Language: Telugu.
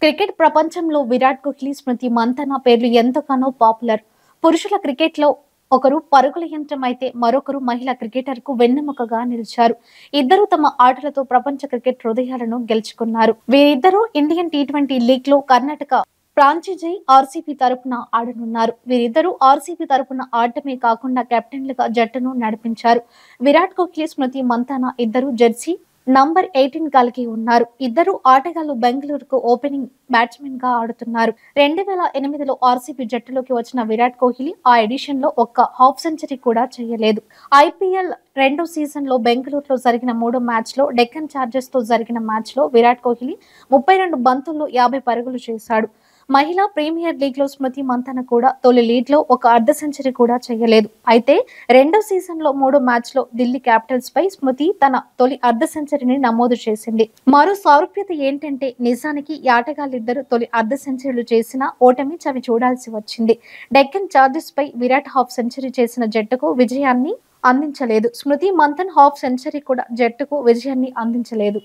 క్రికెట్ ప్రపంచంలో విరాట్ కోహ్లీ, స్మృతి మంతన పేర్లు ఎంతగానో పాపులర్. పురుషుల క్రికెట్లో ఒకరు పరుగుల యంత్రం అయితే మరొకరు మహిళా క్రికెటర్‌కు వెన్నెముకగా నిలిచారు. ఇద్దరూ తమ ఆటలతో ప్రపంచ క్రికెట్ హృదయాలను గెలుచుకున్నారు. వీరిద్దరూ ఇండియన్ టీ20 లీగ్‌లో కర్ణాటక ఫ్రాంచైజీ ఆర్సీబీ తరపున ఆడనున్నారు. వీరిద్దరూ ఆర్సీబీ తరపున ఆడటమే కాకుండా కెప్టెన్లుగా జట్టును నడిపించారు. విరాట్ కోహ్లీ, స్మృతి మంతన ఇద్దరూ జెర్సీ నంబర్ 18 కలిగి ఉన్నారు. ఇద్దరు ఆటగాళ్లు బెంగళూరుకు ఓపెనింగ్ బ్యాట్స్మెన్ గా ఆడుతున్నారు. 2008లో ఆర్సీబీ జట్టులోకి వచ్చిన విరాట్ కోహ్లీ ఆ ఎడిషన్ లో ఒక్క హాఫ్ సెంచరీ కూడా చేయలేదు. ఐపీఎల్ రెండో సీజన్ లో బెంగళూరులో జరిగిన మూడో మ్యాచ్ లో డెక్కన్ చార్జర్స్ తో జరిగిన మ్యాచ్ లో విరాట్ కోహ్లీ 32 బంతుల్లో 50 పరుగులు చేశాడు. మహిళా ప్రీమియర్ లీగ్ లో స్మృతి మంతన కూడా తొలి లీడ్ లో ఒక అర్ధ సెంచరీ కూడా చేయలేదు. అయితే రెండో సీజన్ లో మూడో మ్యాచ్ లో ఢిల్లీ క్యాపిటల్స్ పై స్మృతి తన తొలి అర్ధ సెంచరీని నమోదు చేసింది. మరో సారూప్యత ఏంటంటే నిజానికి ఈ ఆటగాళ్లిద్దరూ తొలి అర్ధ సెంచరీలు చేసినా ఓటమి చవి చూడాల్సి వచ్చింది. డెక్కన్ చార్జర్స్ పై విరాట్ హాఫ్ సెంచరీ చేసిన జట్టుకు విజయాన్ని అందించలేదు. స్మృతి మంతన్ హాఫ్ సెంచరీ కూడా జట్టుకు విజయాన్ని అందించలేదు.